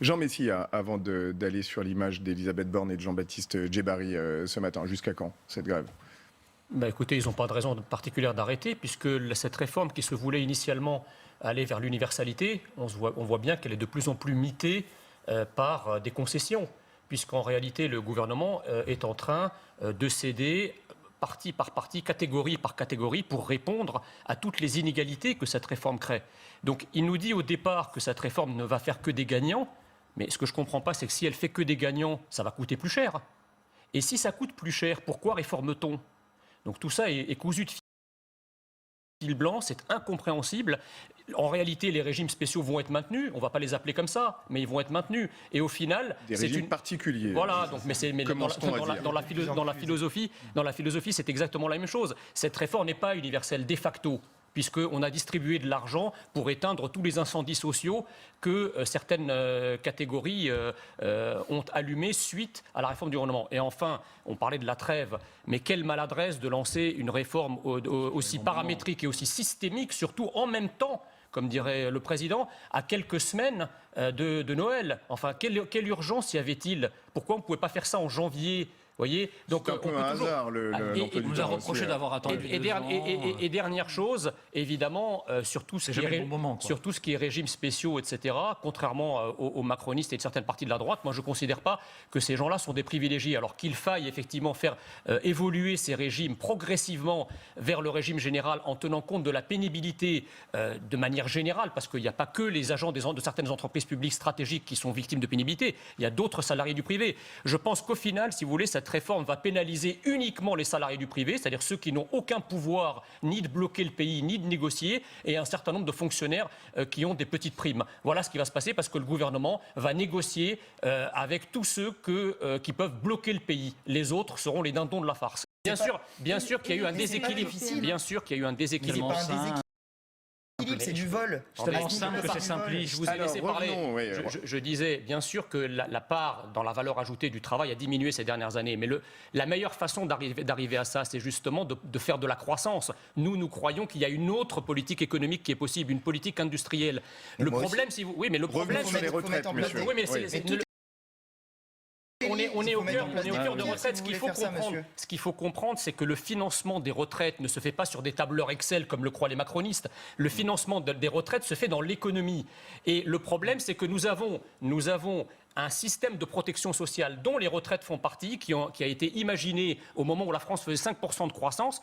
Jean Messia, avant d'aller sur l'image d'Elisabeth Borne et de Jean-Baptiste Djebbari ce matin, jusqu'à quand cette grève? Écoutez, ils n'ont pas de raison particulière d'arrêter, puisque cette réforme qui se voulait initialement aller vers l'universalité, on voit bien qu'elle est de plus en plus mitée par des concessions, puisqu'en réalité le gouvernement est en train de céder partie par partie, catégorie par catégorie, pour répondre à toutes les inégalités que cette réforme crée. Donc il nous dit au départ que cette réforme ne va faire que des gagnants, mais ce que je ne comprends pas, c'est que si elle fait que des gagnants, ça va coûter plus cher. Et si ça coûte plus cher, pourquoi réforme-t-on? Donc tout ça est cousu de fil blanc, c'est incompréhensible. En réalité, les régimes spéciaux vont être maintenus. On ne va pas les appeler comme ça, mais ils vont être maintenus. Et au final, des régimes particuliers. Voilà. Donc, mais dans la philosophie, c'est exactement la même chose. Cette réforme n'est pas universelle de facto, puisqu'on a distribué de l'argent pour éteindre tous les incendies sociaux que certaines catégories ont allumés suite à la réforme du gouvernement. Et enfin, on parlait de la trêve, mais quelle maladresse de lancer une réforme aussi paramétrique et aussi systémique, surtout en même temps, comme dirait le président, à quelques semaines de Noël. Enfin, quelle urgence y avait-il? Pourquoi on ne pouvait pas faire ça en janvier? Voyez, donc c'est un peu un hasard. On nous a reproché d'avoir attendu. Et dernière chose, évidemment, sur tout ce qui est régime spéciaux, etc., contrairement aux macronistes et de certaines parties de la droite, moi je ne considère pas que ces gens-là sont des privilégiés. Alors qu'il faille effectivement faire évoluer ces régimes progressivement vers le régime général en tenant compte de la pénibilité de manière générale, parce qu'il n'y a pas que les agents de certaines entreprises publiques stratégiques qui sont victimes de pénibilité, il y a d'autres salariés du privé. Je pense qu'au final, si vous voulez, cette réforme va pénaliser uniquement les salariés du privé, c'est-à-dire ceux qui n'ont aucun pouvoir ni de bloquer le pays, ni de négocier, et un certain nombre de fonctionnaires qui ont des petites primes. Voilà ce qui va se passer parce que le gouvernement va négocier avec tous ceux qui peuvent bloquer le pays. Les autres seront les dindons de la farce. Bien sûr qu'il y a eu un déséquilibre. Bien sûr qu'il y a eu un déséquilibre. C'est du vol. C'est tellement simple que c'est simpliste. Je vous ai laissé parler. Je disais, bien sûr que la part dans la valeur ajoutée du travail a diminué ces dernières années. Mais la meilleure façon d'arriver à ça, c'est justement de faire de la croissance. Nous croyons qu'il y a une autre politique économique qui est possible, une politique industrielle. Le problème, si vous... Oui, mais le problème... sur les retraites, monsieur. Oui, mais on est au cœur de retraite. Ce qu'il faut comprendre, c'est que le financement des retraites ne se fait pas sur des tableurs Excel comme le croient les macronistes. Le financement des retraites se fait dans l'économie. Et le problème, c'est que nous avons un système de protection sociale dont les retraites font partie, qui a été imaginé au moment où la France faisait 5% de croissance,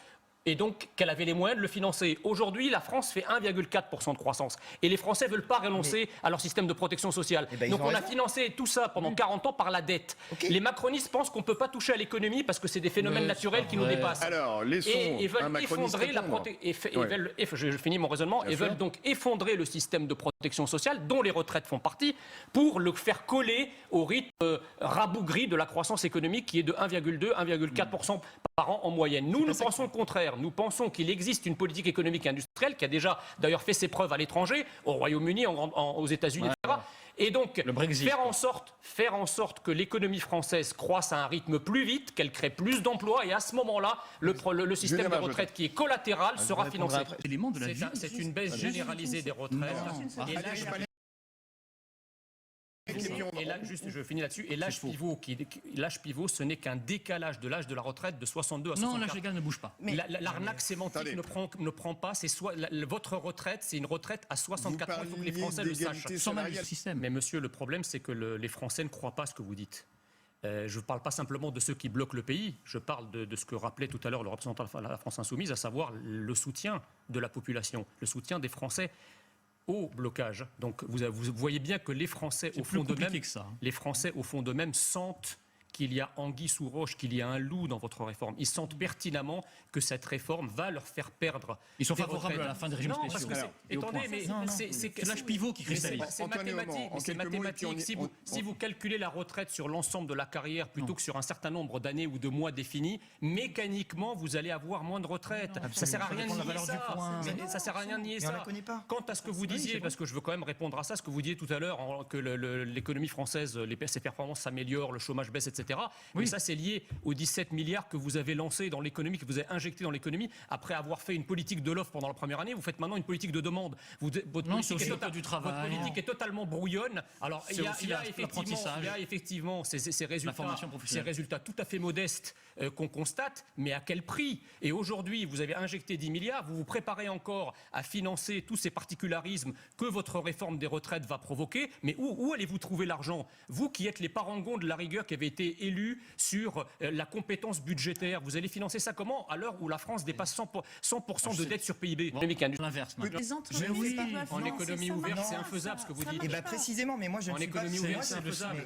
et donc qu'elle avait les moyens de le financer. Aujourd'hui, la France fait 1,4% de croissance. Et les Français ne veulent pas renoncer à leur système de protection sociale. Donc on a financé tout ça pendant 40 ans par la dette. Les macronistes pensent qu'on ne peut pas toucher à l'économie parce que c'est des phénomènes naturels qui nous dépassent. Alors, laissons un effondrer je finis mon raisonnement. Ils veulent donc effondrer le système de protection sociale, dont les retraites font partie, pour le faire coller au rythme rabougri de la croissance économique qui est de 1,2-1,4% par an en moyenne. Nous pensons le contraire. Nous pensons qu'il existe une politique économique et industrielle qui a déjà d'ailleurs fait ses preuves à l'étranger, au Royaume-Uni, aux États-Unis, etc. Et donc, faire en sorte que l'économie française croisse à un rythme plus vite, qu'elle crée plus d'emplois, et à ce moment-là, le système de retraite qui est collatéral sera financé. C'est une baisse généralisée des retraites. Et là, juste, je finis là-dessus. Et l'âge pivot, ce n'est qu'un décalage de l'âge de la retraite de 62 à 64. Non, l'âge légal ne bouge pas. L'arnaque sémantique ne prend pas. Votre retraite, c'est une retraite à 64 ans. Il faut que les Français le sachent. Sans mal du système. Mais monsieur, le problème, c'est que les Français ne croient pas ce que vous dites. Je ne parle pas simplement de ceux qui bloquent le pays, je parle de ce que rappelait tout à l'heure le représentant de la France Insoumise, à savoir le soutien de la population, le soutien des Français au blocage. Donc vous voyez bien que les Français, au fond d'eux-mêmes, sentent qu'il y a anguille sous roche, qu'il y a un loup dans votre réforme. Ils sentent pertinemment que cette réforme va leur faire perdre. Ils sont favorables à la fin des régimes spéciaux. C'est l'âge pivot qui cristallise. C'est mathématique. Si vous calculez la retraite sur l'ensemble de la carrière plutôt que sur un certain nombre d'années ou de mois définis, mécaniquement, vous allez avoir moins de retraite. Ça ne sert à rien de nier ça. Ça sert à rien de nier ça. Quant à ce que vous disiez, parce que je veux quand même répondre à ça, ce que vous disiez tout à l'heure, que l'économie française, ses performances s'améliorent, le chômage baisse, etc. etc. Mais ça, c'est lié aux 17 milliards que vous avez lancés dans l'économie, que vous avez injectés dans l'économie, après avoir fait une politique de l'offre pendant la première année. Vous faites maintenant une politique de demande. Votre politique est totalement brouillonne. Alors, il y a effectivement ces résultats tout à fait modestes qu'on constate, mais à quel prix? Et aujourd'hui, vous avez injecté 10 milliards, vous vous préparez encore à financer tous ces particularismes que votre réforme des retraites va provoquer. Mais où allez-vous trouver l'argent? Vous qui êtes les parangons de la rigueur, qui avez été élus sur la compétence budgétaire, vous allez financer ça comment, à l'heure où la France dépasse 100% de dette sur PIB? L'inverse. En économie ouverte, c'est infaisable ce que vous dites. Et bien précisément, mais moi je ne suis pas.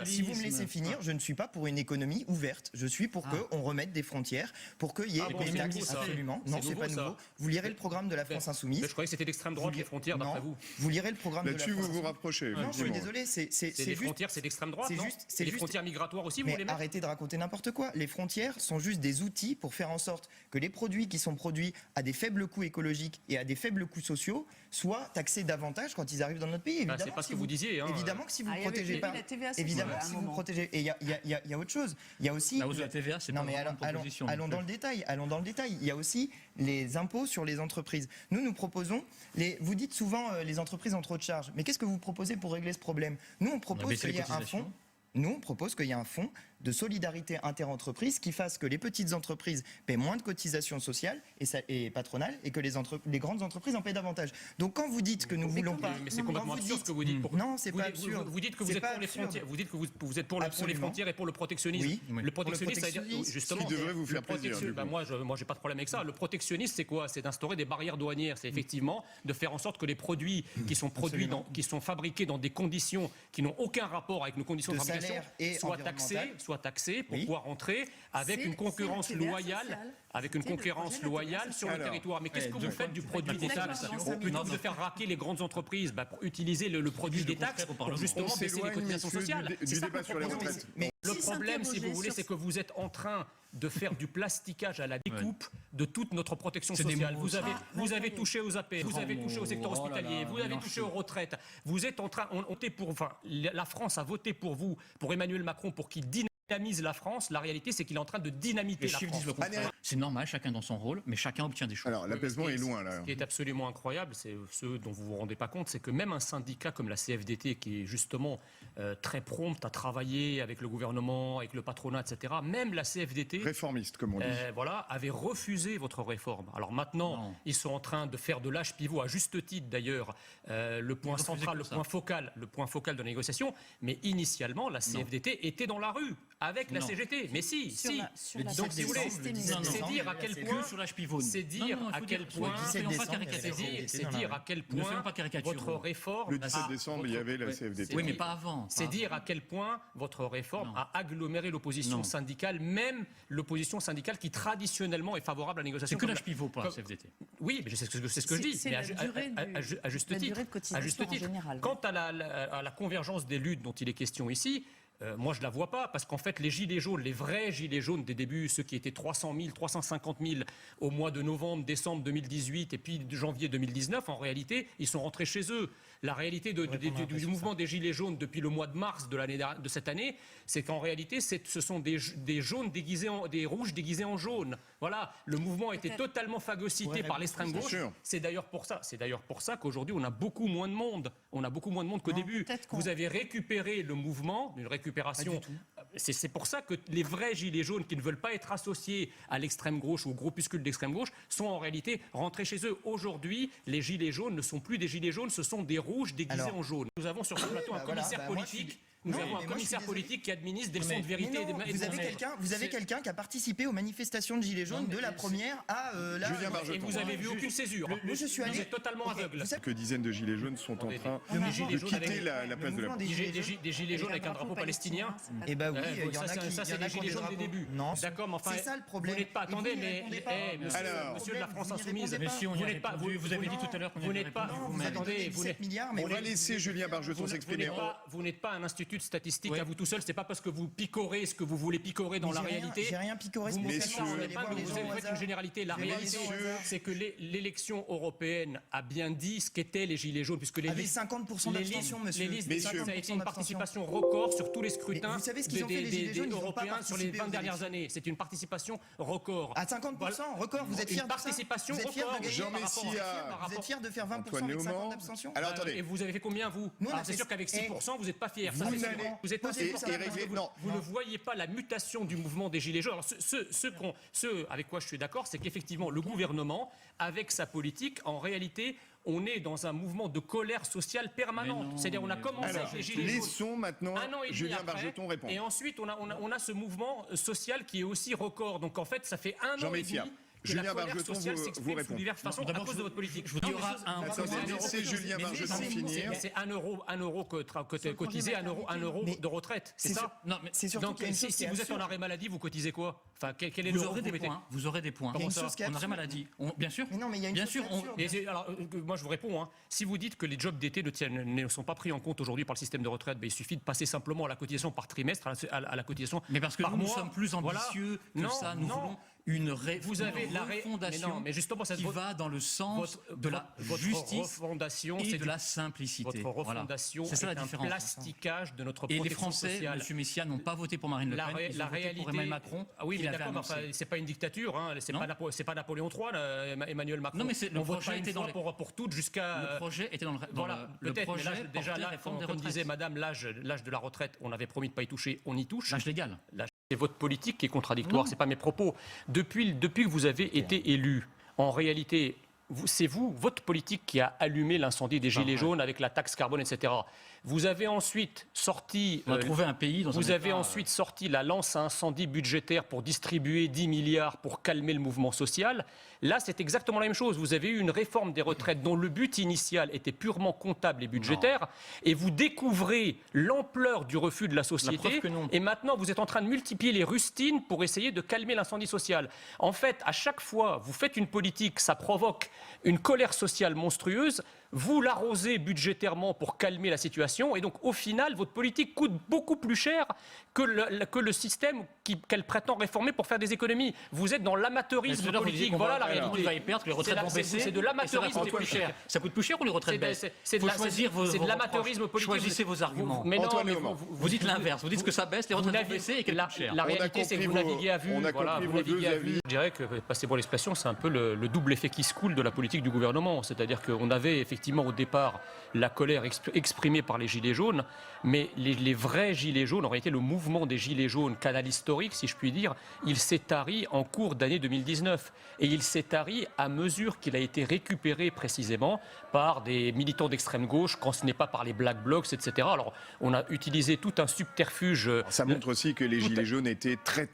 Si vous me laissez finir, je ne suis pas pour une économie ouverte. Je suis pour qu'on remette des frontières, pour qu'il y ait des taxes absolument. Non, c'est pas nouveau. Vous lirez le programme de la France Insoumise. Je croyais que c'était d'extrême droite les frontières, d'après vous. Vous lirez le programme de la Là-dessus, France vous vous rapprochez. Non, je suis désolé, c'est les frontières, c'est d'extrême droite, non? C'est les frontières migratoires aussi, vous les mettez? Arrêtez de raconter n'importe quoi. Les frontières sont juste des outils pour faire en sorte que les produits qui sont produits à des faibles coûts écologiques et à des faibles coûts sociaux soient taxés davantage quand ils arrivent dans notre pays. C'est pas ce que vous disiez. Évidemment que si vous ne protégez pas, évidemment que si vous protégez, et il y a autre chose. Il y a aussi la hausse de la TVA, c'est pas une proposition. Allons dans le détail. Il y a aussi les impôts sur les entreprises. Nous proposons, vous dites souvent les entreprises ont trop de charges. Mais qu'est-ce que vous proposez pour régler ce problème? Nous, on propose qu'il y ait un fonds. Nous, on propose qu'il y ait un fonds de solidarité interentreprises qui fasse que les petites entreprises paient moins de cotisations sociales et patronales et que les grandes entreprises en paient davantage. Donc quand vous dites que nous voulons pas... Mais c'est complètement absurde ce que vous dites. Non, c'est pas absurde. Vous dites que vous êtes pour les frontières. Vous dites que vous êtes pour les frontières et pour le protectionnisme. Oui. Le protectionnisme, ça veut dire justement... Qui devrait vous faire plaisir. Moi, j'ai pas de problème avec ça. Le protectionnisme, c'est quoi? C'est d'instaurer des barrières douanières. C'est effectivement de faire en sorte que les produits qui sont fabriqués dans des conditions qui n'ont aucun rapport avec nos conditions de fabrication soient taxés pour pouvoir rentrer avec une concurrence loyale sur le territoire. Mais qu'est-ce que vous faites du produit des taxes? Plutôt que de faire raquer les grandes entreprises pour utiliser le produit des taxes pour justement baisser les cotisations sociales. Du débat sur les retraites. Le problème, si vous voulez, c'est que vous êtes en train de faire du plasticage à la découpe de toute notre protection sociale. Vous avez touché aux APL, vous avez touché au secteur hospitalier, vous avez touché aux retraites. Vous êtes en train, la France a voté pour vous, pour Emmanuel Macron, pour qu'il dynamise la France. La réalité, c'est qu'il est en train de dynamiter la France. C'est normal, chacun dans son rôle, mais chacun obtient des choses. Alors, l'apaisement est loin, là. Ce qui est absolument incroyable, c'est ce dont vous vous rendez pas compte, c'est que même un syndicat comme la CFDT, qui est justement très prompte à travailler avec le gouvernement, avec le patronat, etc., même la CFDT... Réformiste, comme on dit. Avait refusé votre réforme. Alors maintenant, ils sont en train de faire de l'âge pivot, à juste titre d'ailleurs, le point central, le point focal de la négociation. Mais initialement, la CFDT était dans la rue avec la CGT. Mais si. Donc si vous voulez, c'est dire à quel point... sur l'âge pivot. C'est dire à quel point... C'est dire à quel point votre réforme... Le 17 décembre, il y avait la CFDT. Oui, mais pas avant. C'est dire à quel point votre réforme a aggloméré l'opposition syndicale, même l'opposition syndicale qui traditionnellement est favorable à la négociation. C'est que l'âge pivot pour la CFDT. Oui, mais c'est ce que je dis, mais à juste titre. Quant à la convergence des luttes dont il est question ici, moi, je ne la vois pas, parce qu'en fait, les gilets jaunes, les vrais gilets jaunes des débuts, ceux qui étaient 300 000, 350 000 au mois de novembre, décembre 2018 et puis de janvier 2019, en réalité, ils sont rentrés chez eux. La réalité du mouvement des gilets jaunes depuis le mois de mars de cette année, c'est qu'en réalité, ce sont des jaunes des rouges déguisés en jaune. Voilà, le mouvement a été totalement phagocyté par l'extrême gauche. C'est d'ailleurs pour ça qu'aujourd'hui, on a beaucoup moins de monde. On a beaucoup moins de monde qu'au début. Vous avez récupéré le mouvement, une récupération. C'est pour ça que les vrais gilets jaunes qui ne veulent pas être associés à l'extrême gauche ou au groupuscule d'extrême gauche sont en réalité rentrés chez eux. Aujourd'hui, les gilets jaunes ne sont plus des gilets jaunes, ce sont des rouges déguisés en jaune. Nous avons sur ce plateau un commissaire politique. Nous avons un commissaire politique qui administre des leçons de vérité. Vous avez quelqu'un qui a participé aux manifestations de Gilets jaunes de la première à la... Et vous avez vu aucune césure. Vous êtes totalement aveugle. Que dizaines de Gilets jaunes sont en train de quitter la place de la Police. Des Gilets jaunes avec un drapeau palestinien. Eh ben oui, il y en a qui... Ça, c'est des Gilets jaunes des débuts. Non, d'accord, mais enfin... C'est ça le problème. Vous n'êtes pas... Attendez, mais... Monsieur de la France Insoumise... Vous avez dit tout à l'heure qu'on... Vous n'êtes pas... On va laisser Julien Bargeton s'exprimer. Vous n'êtes pas un institut étude statistique à vous tout seul. C'est pas parce que vous picorez ce que vous voulez picorer dans la réalité. J'ai rien picoré. Vous Vous faites une généralité. La réalité, c'est que l'élection européenne a bien dit ce qu'étaient les gilets jaunes, puisque les 50% d'abstention, monsieur. Ça a été une participation record sur tous les scrutins vous savez ce qu'ils ont fait, les gilets jaunes, européens sur les 20 dernières années. C'est une participation record. À 50%, record, vous êtes fiers de ça? Participation Vous êtes fiers record. de gagner Vous êtes fiers de faire 20% avec 50 d'abstention? Alors attendez. Et vous avez fait combien, vous? C'est sûr qu'avec 6%, vous n'êtes pas fiers. Vous êtes pas fiers. Vous ne voyez pas la mutation du mouvement des Gilets jaunes. Alors, ce avec quoi je suis d'accord, c'est qu'effectivement, le gouvernement, avec sa politique, en réalité, on est dans un mouvement de colère sociale permanente. C'est-à-dire, on a commencé avec les Gilets jaunes. Laissons maintenant Julien Bargeton répondre. Et ensuite, on a ce mouvement social qui est aussi record. Donc, en fait, ça fait un an et demi. Julien Bargeton, vous répondez. De diverses façons à cause de votre politique. Je vous dis, il y aura un laissez Julien Bargeton finir. C'est 1 euro cotisé, 1 euro de retraite. C'est ça? Non, mais c'est surtout donc si vous êtes en arrêt maladie, vous cotisez quoi? Enfin, quel est vous aurez des points. Vous aurez des points. Comment ça? En arrêt maladie. Bien sûr. Mais non, mais il y a une bien chose sûr. Alors, moi, je vous réponds. Si vous dites que les jobs d'été ne sont pas pris en compte aujourd'hui par le système de retraite, il suffit de passer simplement à la cotisation par trimestre, à la cotisation mais parce que par mois. Nous sommes plus ambitieux que ça. Nous voulons une refondation mais justement, qui va dans le sens de la justice et de la simplicité. Votre refondation c'est ça la un différence. Plasticage de notre et protection les Français, sociale. M. Messia, n'ont pas voté pour Marine Le Pen, ils ont voté pour Emmanuel Macron. Oui, mais d'accord, c'est pas une dictature, c'est pas Napoléon III, Emmanuel Macron. Non, mais le projet était pour toutes jusqu'à... Le projet était dans le peut-être, projet. Déjà là, comme disait Madame, l'âge de la retraite, on avait promis de ne pas y toucher, on y touche. L'âge légal. C'est votre politique qui est contradictoire, c'est pas mes propos. Depuis que vous avez été élu, en réalité, c'est votre politique qui a allumé l'incendie des Gilets jaunes avec la taxe carbone, etc. Vous avez ensuite sorti... On a trouvé un pays dans Vous avez ensuite sorti la lance à incendie budgétaire pour distribuer 10 milliards pour calmer le mouvement social. Là, c'est exactement la même chose. Vous avez eu une réforme des retraites dont le but initial était purement comptable et budgétaire. Et vous découvrez l'ampleur du refus de la société. Et maintenant, vous êtes en train de multiplier les rustines pour essayer de calmer l'incendie social. En fait, à chaque fois, vous faites une politique, ça provoque une colère sociale monstrueuse. Vous l'arrosez budgétairement pour calmer la situation et donc au final votre politique coûte beaucoup plus cher que le système qu'elle prétend réformer pour faire des économies. Vous êtes dans l'amateurisme politique, voilà la réalité. On va y perdre, que les retraites vont baisser. C'est de l'amateurisme politique. Ça coûte plus cher ou les retraites baissent? C'est de l'amateurisme politique. Choisissez vos arguments. Mais non, vous dites l'inverse, vous dites que ça baisse, les retraites vont baisser et qu'elles coûtent cher. La réalité c'est que vous naviguez à vue. Je dirais que, passez-moi l'expression, c'est un peu le double effet qui se coule de la politique du gouvernement. C'est-à-dire qu'on avait effectivement au départ la colère exprimée par les Gilets jaunes, mais les vrais Gilets jaunes, en réalité le mouvement des Gilets jaunes, canal historique si je puis dire, il s'est tari en cours d'année 2019. Et il s'est tari à mesure qu'il a été récupéré précisément par des militants d'extrême gauche, quand ce n'est pas par les Black Blocs, etc. Alors on a utilisé tout un subterfuge. Ça montre aussi que les Gilets jaunes étaient très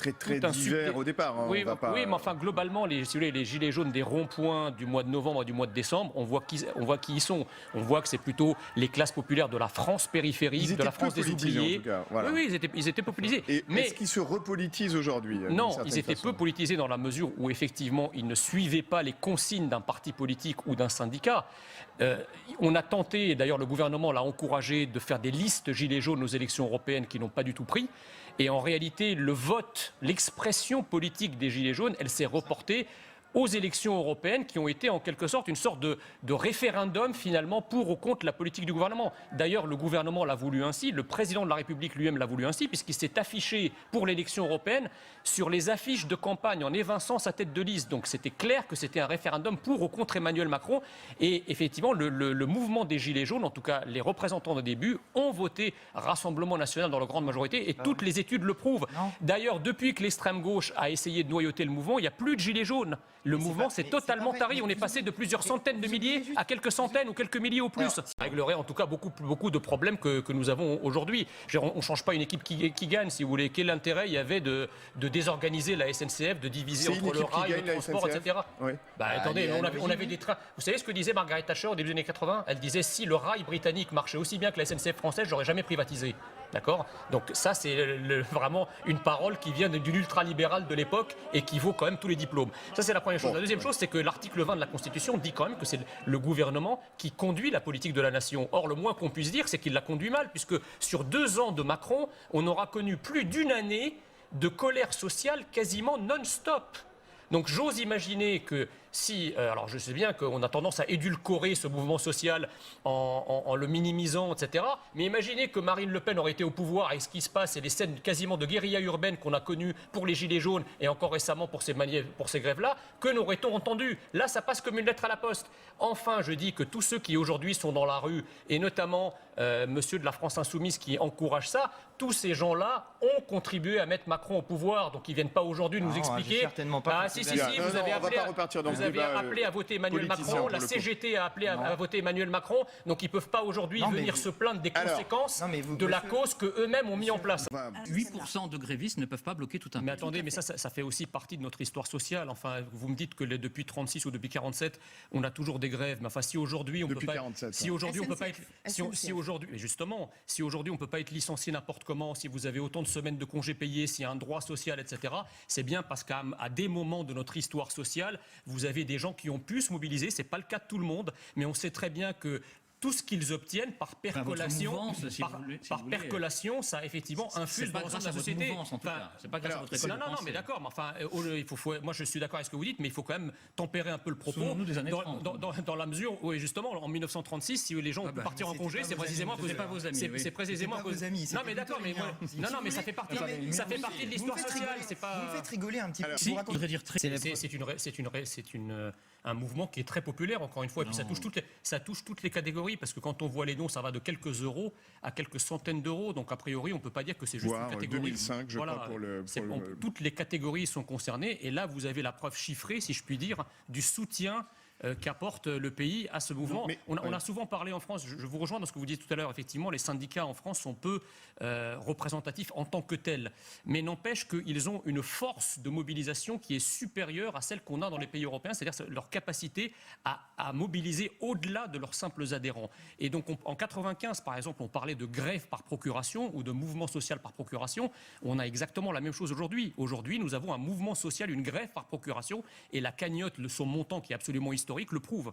divers au départ. Oui, mais enfin globalement, les Gilets jaunes des ronds-points du mois de novembre et du mois de décembre, on voit qui ils sont. On voit que c'est plutôt les classes populaires de la France périphérique, de la France des oubliés. Voilà. Oui, ils étaient politisés. Mais est-ce qu'ils se repolitisent aujourd'hui? Non, ils étaient peu politisés dans la mesure où effectivement ils ne suivaient pas les consignes d'un parti politique ou d'un syndicat. On a tenté, et d'ailleurs le gouvernement l'a encouragé, de faire des listes Gilets jaunes aux élections européennes qui n'ont pas du tout pris. Et en réalité, le vote, l'expression politique des Gilets jaunes, elle s'est reportée aux élections européennes qui ont été en quelque sorte une sorte de référendum finalement pour ou contre la politique du gouvernement. D'ailleurs, le gouvernement l'a voulu ainsi, le président de la République lui-même l'a voulu ainsi, puisqu'il s'est affiché pour l'élection européenne sur les affiches de campagne en évinçant sa tête de liste. Donc c'était clair que c'était un référendum pour ou contre Emmanuel Macron. Et effectivement, le mouvement des Gilets jaunes, en tout cas les représentants de début, ont voté Rassemblement national dans leur grande majorité et toutes les études le prouvent. D'ailleurs, depuis que l'extrême gauche a essayé de noyauter le mouvement, il n'y a plus de Gilets jaunes. Le mouvement s'est totalement tari. On est passé de plusieurs centaines de milliers à quelques centaines ou quelques milliers au plus. Ça réglerait en tout cas beaucoup de problèmes que nous avons aujourd'hui. On ne change pas une équipe qui gagne, si vous voulez. Quel intérêt il y avait de désorganiser la SNCF, de diviser entre le rail, le transport, etc. Oui. Attendez, on avait des trains. Vous savez ce que disait Margaret Thatcher au début des années 80? Elle disait si le rail britannique marchait aussi bien que la SNCF française, j'aurais jamais privatisé. D'accord ? Donc ça, c'est vraiment une parole qui vient d'une ultralibérale de l'époque et qui vaut quand même tous les diplômes. Ça, c'est la première chose. La deuxième chose, c'est que l'article 20 de la Constitution dit quand même que c'est le gouvernement qui conduit la politique de la nation. Or, le moins qu'on puisse dire, c'est qu'il la conduit mal, puisque sur 2 ans de Macron, on aura connu plus d'une année de colère sociale quasiment non-stop. Donc j'ose imaginer que si, alors je sais bien qu'on a tendance à édulcorer ce mouvement social en le minimisant, etc. Mais imaginez que Marine Le Pen aurait été au pouvoir et ce qui se passe, c'est les scènes quasiment de guérilla urbaine qu'on a connues pour les Gilets jaunes et encore récemment pour ces grèves-là, que n'aurait-on entendu? Là, ça passe comme une lettre à la poste. Enfin, je dis que tous ceux qui aujourd'hui sont dans la rue, et notamment monsieur de la France Insoumise qui encourage ça, tous ces gens-là ont contribué à mettre Macron au pouvoir. Donc ils ne viennent pas aujourd'hui nous expliquer. Certainement pas. Ah, si, vous avez appelé à voter Emmanuel Macron, la CGT a appelé à voter Emmanuel Macron, donc ils ne peuvent pas aujourd'hui venir se plaindre des conséquences de la cause qu'eux-mêmes ont mis en place. 8% de grévistes ne peuvent pas bloquer tout un pays. Mais attendez, mais ça fait aussi partie de notre histoire sociale. Enfin, vous me dites que depuis 36 ou depuis 47, on a toujours des grèves. Mais enfin, si aujourd'hui on peut pas, si aujourd'hui on peut pas être, si aujourd'hui, justement, si aujourd'hui on peut pas être licencié n'importe comment, si vous avez autant de semaines de congés payés, s'il y a un droit social, etc., c'est bien parce qu'à des moments de notre histoire sociale, vous avez des gens qui ont pu se mobiliser. C'est pas le cas de tout le monde, mais on sait très bien que tout ce qu'ils obtiennent par percolation, percolation, ça effectivement infuse dans l'ensemble de la société. C'est pas grâce à votre école. Non, mais d'accord. Mais enfin, moi, je suis d'accord avec ce que vous dites, mais il faut quand même tempérer un peu le propos. Dans la mesure où, justement, en 1936, si les gens ont pu partir en congé, c'est précisément à cause de vos amis. C'est précisément à cause. Non, mais d'accord, mais non, mais ça fait partie de l'histoire sociale. C'est pas. Vous me faites rigoler un petit peu. Je voudrais dire C'est un mouvement qui est très populaire, encore une fois, et puis ça touche toutes les catégories, parce que quand on voit les dons, ça va de quelques euros à quelques centaines d'euros, donc a priori, on ne peut pas dire que c'est juste une catégorie. 2005, je crois, pour le... Toutes les catégories sont concernées, et là, vous avez la preuve chiffrée, si je puis dire, du soutien qu'apporte le pays à ce mouvement. On a souvent parlé en France, je vous rejoins dans ce que vous dites tout à l'heure, effectivement, les syndicats en France sont peu représentatifs en tant que tels, mais n'empêche qu'ils ont une force de mobilisation qui est supérieure à celle qu'on a dans les pays européens, c'est-à-dire leur capacité à mobiliser au-delà de leurs simples adhérents. Et donc en 95, par exemple, on parlait de grève par procuration ou de mouvement social par procuration. On a exactement la même chose aujourd'hui. Aujourd'hui, nous avons un mouvement social, une grève par procuration, et la cagnotte, son montant qui est absolument historique, le prouve.